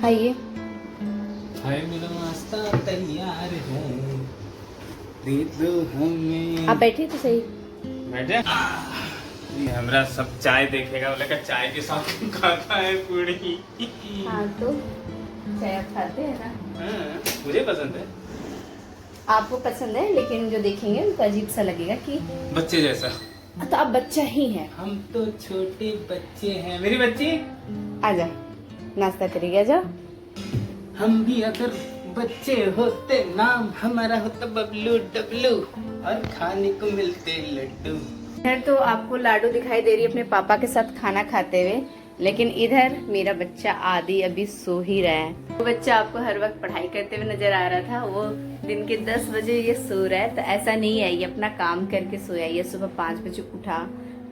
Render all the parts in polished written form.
खाइए। हाय मेरा नाश्ता तैयार है, दे दो हमें। आप बैठिए तो सही। बैठे। ये हमरा सब चाय देखेगा, बोले का चाय के साथ खाता है पूरी। हाँ तो चाय आप खाते हैं ना। हाँ, मुझे पसंद है। आपको पसंद है, लेकिन जो देखेंगे उनको अजीब सा लगेगा कि बच्चे जैसा। तो आप बच्चा ही है। हम तो छोटे बच्चे हैं। मेरी बच्ची आजा नाश्ता करिएगा, जाओ। हम भी अगर बच्चे होते, नाम हमारा होता बबलू डबलू, और खाने को मिलते लड्डू। इधर तो आपको लाडू दिखाई दे रही है अपने पापा के साथ खाना खाते हुए, लेकिन इधर मेरा बच्चा आदि अभी सो ही रहा है। वो बच्चा आपको हर वक्त पढ़ाई करते हुए नजर आ रहा था, वो दिन के 10 बजे ये सो रहा है। तो ऐसा नहीं है, ये अपना काम करके सोया। ये सुबह 5 बजे उठा,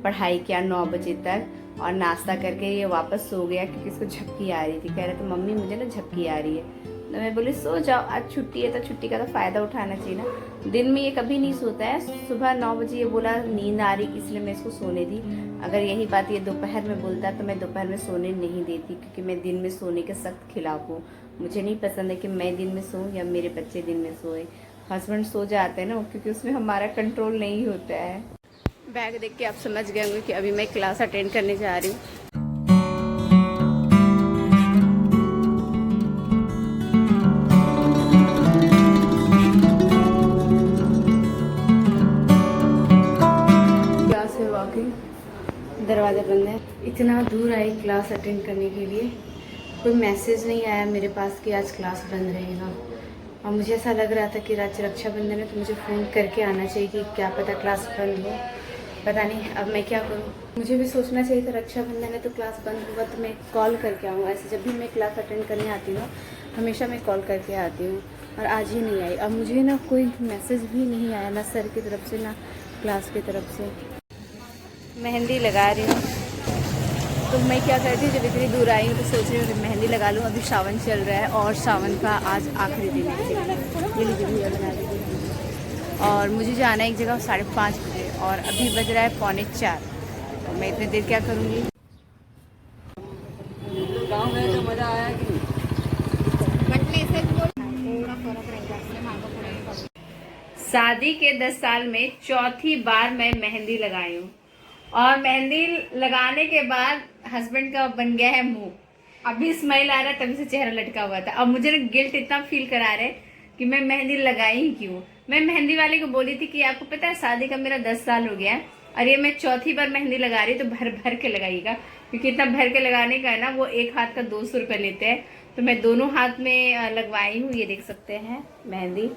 पढ़ाई किया 9 बजे तक, और नाश्ता करके ये वापस सो गया क्योंकि इसको झपकी आ रही थी। कह रहा था मम्मी मुझे ना झपकी आ रही है। तो मैं बोली सो जाओ, आज छुट्टी है तो छुट्टी का तो फायदा उठाना चाहिए ना। दिन में ये कभी नहीं सोता है। सुबह 9 बजे ये बोला नींद आ रही, इसलिए मैं इसको सोने दी। अगर यही बात ये दोपहर में बोलता तो मैं दोपहर में सोने नहीं देती, क्योंकि मैं दिन में सोने के सख्त खिलाफ हूँ। मुझे नहीं पसंद है कि मैं दिन में सोऊं या मेरे बच्चे दिन में सोए। हस्बैंड सो जाते हैं ना, क्योंकि उसमें हमारा कंट्रोल नहीं होता है। बैग देख के आप समझ गए होंगे कि अभी मैं क्लास अटेंड करने जा रही हूँ। क्लास है, वॉकिंग, दरवाज़ा बंद है। इतना दूर आई क्लास अटेंड करने के लिए, कोई मैसेज नहीं आया मेरे पास कि आज क्लास बंद रहेगा। और मुझे ऐसा लग रहा था कि आज रक्षाबंधन है तो मुझे फ़ोन करके आना चाहिए कि क्या पता क्लास बंद हो। पता नहीं अब मैं क्या करूँ। मुझे भी सोचना चाहिए था रक्षाबंधन है तो क्लास बंद होगा तो मैं कॉल करके आऊँ। ऐसे जब भी मैं क्लास अटेंड करने आती हूँ हमेशा मैं कॉल करके आती हूँ, और आज ही नहीं आई। अब मुझे ना कोई मैसेज भी नहीं आया, ना सर की तरफ से ना क्लास की तरफ से। मेहंदी लगा रही हूँ, तो मैं क्या करती हूँ जब इतनी दूर आई हूँ तो सोच रही हूँ कि मेहंदी लगा लूँ। अभी सावन चल रहा है और सावन का आज आखिरी दिन है। ये लीजिए भैया बना दीजिए। और मुझे जाना है एक जगह 5:30 बजे, और अभी बज रहा है 3:45। तो मैं इतनी देर क्या करूँगी। गाँव में तो मजा आया कि शादी के 10 साल में चौथी बार मैं मेहंदी लगाई हूँ, और मेहंदी लगाने के बाद हस्बैंड का बन गया है मुंह। अभी स्माइल आ रहा है, तभी से चेहरा लटका हुआ था। अब मुझे गिल्ट इतना फील करा रहे कि मैं मेहंदी लगाई ही क्यों। मैं मेहंदी वाले को बोली थी कि आपको पता है शादी का मेरा 10 साल हो गया है, और ये मैं चौथी बार मेहंदी लगा रही, तो भर भर के लगाइएगा, क्योंकि इतना भर के लगाने का है ना, वो एक हाथ का 200 रुपये लेते हैं। तो मैं दोनों हाथ में लगवाई हूँ, ये देख सकते हैं मेहंदी।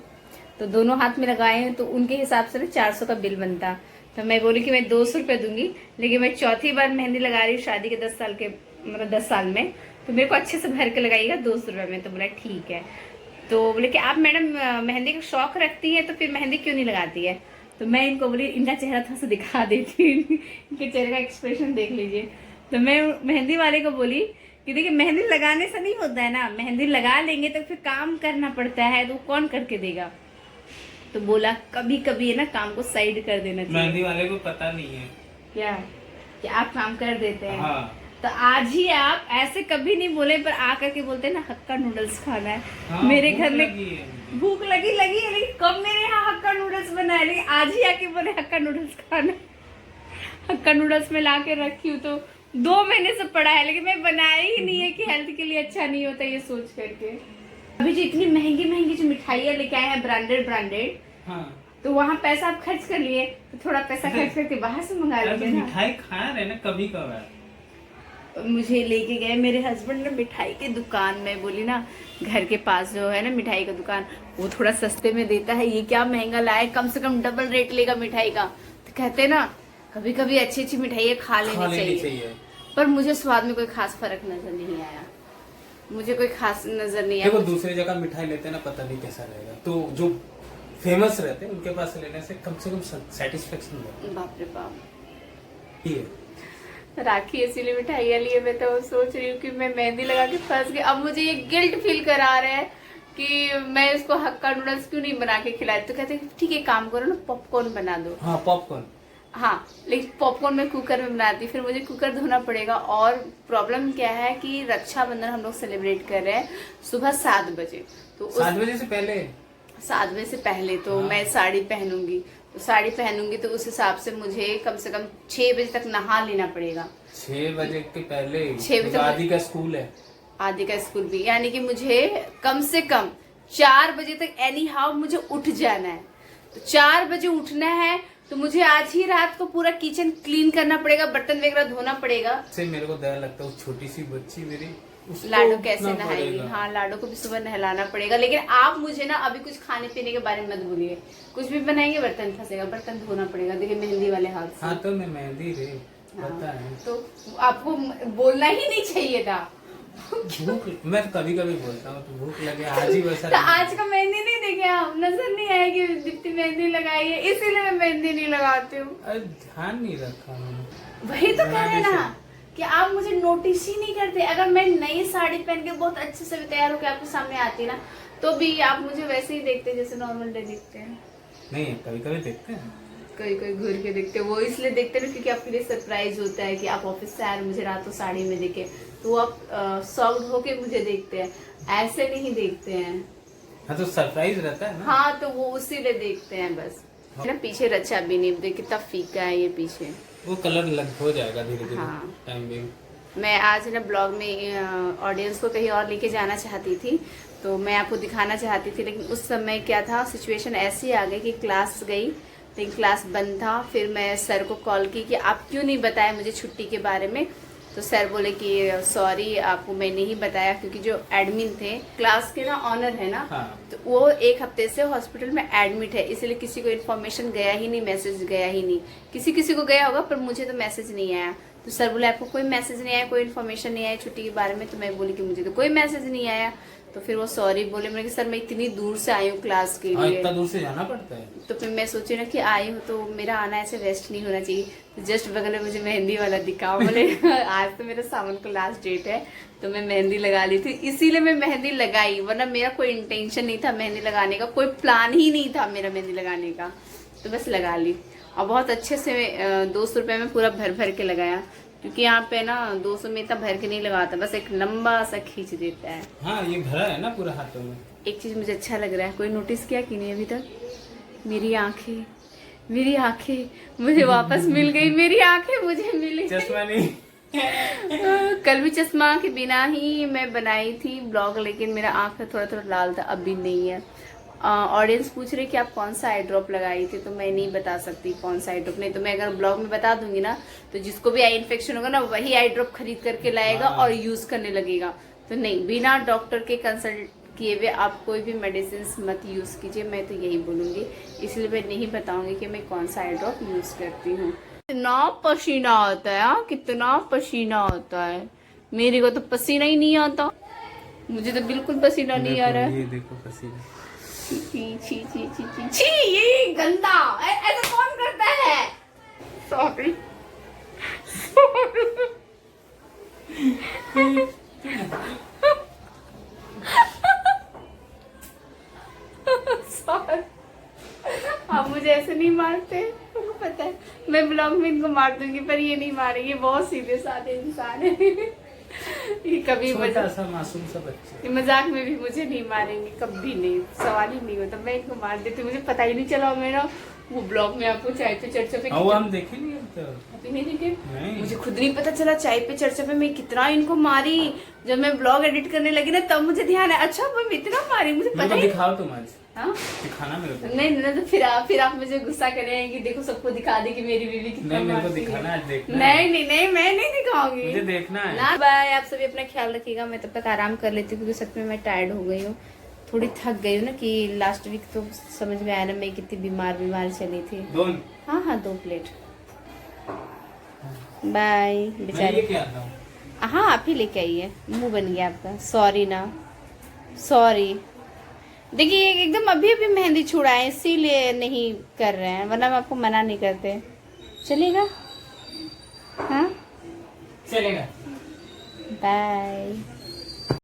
तो दोनों हाथ में लगाए हैं तो उनके हिसाब से ना 400 का बिल बनता। तो मैं बोली कि मैं 200 रुपये दूंगी, लेकिन मैं चौथी बार मेहंदी लगा रही हूँ शादी के 10 साल के, मतलब 10 साल में, तो मेरे को अच्छे से भर के लगाइएगा 200 रुपये में। तो बोला ठीक है। तो बोले कि आप मैडम मेहंदी का शौक रखती है तो फिर मेहंदी क्यों नहीं लगाती है। तो मैं इनको बोली इनका चेहरा थोड़ा सा दिखा देती हूँ, इनके चेहरे का एक्सप्रेशन देख लीजिए। तो मैं मेहंदी वाले को बोली कि देखिए मेहंदी लगाने से नहीं होता है ना, मेहंदी लगा लेंगे तो फिर काम करना पड़ता है, तो कौन करके देगा। तो बोला कभी कभी है ना काम को साइड कर देना चाहिए। मेहंदी वाले को पता नहीं है क्या कि आप काम कर देते हैं। हाँ। तो आज ही आप ऐसे कभी नहीं बोले, पर आकर के बोलते हैं ना हक्का नूडल्स खाना है। हाँ, मेरे भूख घर में लगी है। भूख लगी है, लेकिन कब मेरे यहाँ हक्का नूडल्स बनाए, लेकिन आज ही आके बोले हक्का नूडल्स खाना। हक्का नूडल्स में ला के रखी हूँ, तो 2 महीने से पड़ा है, लेकिन मैं बनाया ही नहीं है कि हेल्थ के लिए अच्छा नहीं होता ये सोच करके। अभी जो इतनी महंगी महंगी जो मिठाइयाँ लेके आए हैं ब्रांडेड, हाँ। तो वहाँ पैसा आप खर्च कर लिए, तो थोड़ा पैसा खर्च करके बाहर से मंगा लीजिए ना। मिठाई खा रहे ना कभी कभार। मुझे लेके गए मेरे हस्बैंड ने मिठाई की दुकान में, बोली ना घर के पास जो है ना मिठाई का दुकान, वो थोड़ा सस्ते में देता है, ये क्या महंगा लाए, कम से कम डबल रेट लेगा मिठाई का। तो कहते ना कभी कभी अच्छी अच्छी मिठाई खा लेनी चाहिए। पर मुझे स्वाद में कोई खास फर्क नजर नहीं आया, मुझे कोई खास नजर नहीं आया। देखो दूसरी जगह मिठाई लेते हैं ना, पता नहीं कैसा रहेगा, तो जो फेमस रहते हैं उनके पास लेने से कम सेटिस्फेक्शन होता है। बाप रे बाप। ये राखी इसीलिए मिठाइयाँ लिए, मैं तो सोच रही हूँ कि मैं मेहंदी लगा के फंस गई। अब मुझे ये गिल्ट फील करा रहे हैं कि मैं इसको हक्का नूडल्स क्यों नहीं बना के खिलाए। तो कहते ठीक है काम करो ना, पॉपकॉर्न बना दो। हाँ पॉपकॉर्न। हाँ, लेकिन पॉपकॉर्न मैं कुकर में बनाती, फिर मुझे कुकर धोना पड़ेगा। और प्रॉब्लम क्या है कि रक्षाबंधन हम लोग सेलिब्रेट कर रहे हैं सुबह 7 बजे, तो 7 बजे से पहले 7 बजे से पहले तो हाँ। मैं साड़ी पहनूंगी, तो उस हिसाब से मुझे कम से कम 6 बजे तक नहा लेना पड़ेगा। 6 बजे के पहले 6 बजे आदि का स्कूल है। आदि का स्कूल भी, यानी कि मुझे कम से कम 4 बजे तक एनी हाउ मुझे उठ जाना है। तो 4 बजे उठना है तो मुझे आज ही रात को पूरा किचन क्लीन करना पड़ेगा, बर्तन वगैरह धोना पड़ेगा। से मेरे को डर लगता है, वो छोटी सी बच्ची मेरी, उसको लाडो कैसे उठना नहाएगी? पड़ेगा। हाँ, लाडो को भी सुबह नहलाना पड़ेगा। लेकिन आप मुझे ना अभी कुछ खाने पीने के बारे में मत भूलिए, कुछ भी बनाएंगे बर्तन फंसेगा, बर्तन धोना पड़ेगा। देखिए मेहंदी वाले हाथ से। हाँ तो मैं मेहंदी रे पता है। तो आपको बोलना ही नहीं चाहिए था। भूख, मैं कभी कभी बोलता हूँ तो भूख लगे, आज ही वैसा तो आज का मेहंदी नहीं देखे आप, नजर नहीं आया कि दीप्ति मेहंदी लगाई है, इसीलिए मैं मेहंदी नहीं लगाती हूँ। ध्यान नहीं रखा मैंने। वही तो कह रहे ना कि आप मुझे नोटिस ही नहीं करते। अगर मैं नई साड़ी पहन के बहुत अच्छे से तैयार होकर आपके सामने आती ना, तो भी आप मुझे वैसे ही देखते जैसे नॉर्मल डे दिखते हैं। नहीं, कभी कभी देखते हैं, कोई कोई घूर के देखते हैं। वो इसलिए देखते हैं क्योंकि आपके लिए सरप्राइज होता है कि आप ऑफिस से आए मुझे रात को साड़ी में देखे, तो आप सॉफ्ट होके मुझे देखते हैं, ऐसे नहीं देखते हैं। हाँ तो सरप्राइज रहता है ना। हाँ, तो वो उसीलिए देखते हैं बस। है ना, पीछे रचा भी नहीं, देख कितना फीका है ये पीछे। वो कलर लग हो जाएगा धीरे धीरे हाँ। टाइम भी। मैं आज ना ब्लॉग में ऑडियंस को कहीं और लेके जाना चाहती थी, तो मैं आपको दिखाना चाहती थी, लेकिन उस समय क्या था, सिचुएशन ऐसी आ गई कि क्लास गई लेकिन क्लास बंद था। फिर मैं सर को कॉल की कि आप क्यों नहीं बताया मुझे छुट्टी के बारे में। तो सर बोले कि सॉरी, आपको मैं नहीं बताया क्योंकि जो एडमिन थे क्लास के ना, ऑनर है ना, हाँ। तो वो 1 हफ्ते से हॉस्पिटल में एडमिट है, इसलिए किसी को इन्फॉर्मेशन गया ही नहीं, मैसेज गया ही नहीं। किसी को गया होगा पर मुझे तो मैसेज नहीं आया। तो सर बोले आपको कोई मैसेज नहीं आया, कोई इन्फॉर्मेशन नहीं आया छुट्टी के बारे में। तो मैं बोली कि मुझे तो कोई मैसेज नहीं आया। तो फिर वो सॉरी बोले। मैंने कहा सर मैं इतनी दूर से आई हूँ क्लास के लिए, इतना दूर से जाना पड़ता है। तो फिर मैं सोची ना कि आई हूँ तो मेरा आना ऐसे वेस्ट नहीं होना चाहिए। तो जस्ट बगल में मुझे मेहंदी वाला दिखा, बोले आज तो मेरा सावन को लास्ट डेट है, तो मैं मेहंदी लगा ली थी, इसीलिए मैं मेहंदी लगाई, वरना मेरा कोई इंटेंशन नहीं था मेहंदी लगाने का, कोई प्लान ही नहीं था मेरा मेहंदी लगाने का, तो बस लगा ली। और बहुत अच्छे से 200 रुपये में पूरा भर भर के लगाया, क्योंकि यहाँ पे ना 200 में इतना भर के नहीं लगाता, बस एक लंबा सा खींच देता है। हाँ, ये भरा है ना पूरा हाथों में। एक चीज मुझे अच्छा लग रहा है, कोई नोटिस किया कि नहीं अभी तक? मेरी आंखें मुझे वापस मिल गई, मेरी आंखें मुझे मिली। चश्मा नहीं कल भी चश्मा के बिना ही मैं बनाई थी ब्लॉग, लेकिन मेरा आंख थोड़ा थोड़ा लाल था, अभी नहीं है। ऑडियंस पूछ रहे कि आप कौन सा आई ड्रॉप लगाई थी, तो मैं नहीं बता सकती कौन सा आई ड्रॉप। नहीं तो मैं अगर ब्लॉग में बता दूंगी ना, तो जिसको भी आई इन्फेक्शन होगा ना, वही आई ड्रॉप खरीद करके लाएगा और यूज करने लगेगा। तो नहीं, बिना डॉक्टर के कंसल्ट किए हुए आप कोई भी मेडिसिन मत यूज कीजिए, मैं तो यही बोलूंगी। इसलिए मैं नहीं बताऊंगी कि मैं कौन सा आई ड्रॉप यूज करती हूँ। कितना पसीना आता है, कितना पसीना आता है। मेरे को तो पसीना ही नहीं आता, मुझे तो बिल्कुल पसीना नहीं आ रहा है। ये देखो पसीना। छी छी छी छी छी छी, ये गंदा, ऐसा कौन करता है? सॉरी सॉरी, आप मुझे ऐसे नहीं मारते, तुमको पता है मैं ब्लॉग में इनको मार दूंगी, पर ये नहीं मारेंगे, बहुत सीधे साधे इंसान है। ये कभी छोटा सा मासूम सा बच्चा, मजाक में भी मुझे नहीं मारेंगे, कभी नहीं, सवाल ही नहीं होता। मैं इनको मार देती, मुझे पता ही नहीं चला मेरा वो ब्लॉग में आपको चाय पे चर्चा पे। वो हम देखे नहीं तो अभी नहीं देखे, नहीं। मुझे खुद नहीं पता चला चाय पे चर्चा पे मैं कितना इनको मारी। जब मैं ब्लॉग एडिट करने लगी ना, तब मुझे ध्यान है, अच्छा मैं इतना मारी, मुझे पता ही। दिखाओ तुम आज। हाँ? दिखाना मेरे को। नहीं तो फिर आप मुझे गुस्सा करेंगे कि देखो सबको दिखा दी कि मेरी बीवी कितना नहीं, मेरे को मारती है। दिखाना है, देखना नहीं मैं नहीं दिखाऊंगी, मुझे देखना है। ना बाय, आप सभी अपना ख्याल रखिएगा। मैं तब तक आराम कर लेती हूँ, क्योंकि सच में मैं टायर्ड हो गई हूँ, थोड़ी थक गई हूँ ना, कि लास्ट वीक तो समझ में आया ना मैं कितनी बीमार चली थी। हाँ 2 प्लेट। बाय बेचारे। हाँ आप ही लेके आइए, मुंह बन गया आपका। सॉरी ना, सॉरी। देखिए एकदम अभी मेहंदी छुड़ाए, इसीलिए नहीं कर रहे हैं, वरना हम आपको मना नहीं करते। चलेगा? हाँ चलेगा। बाय।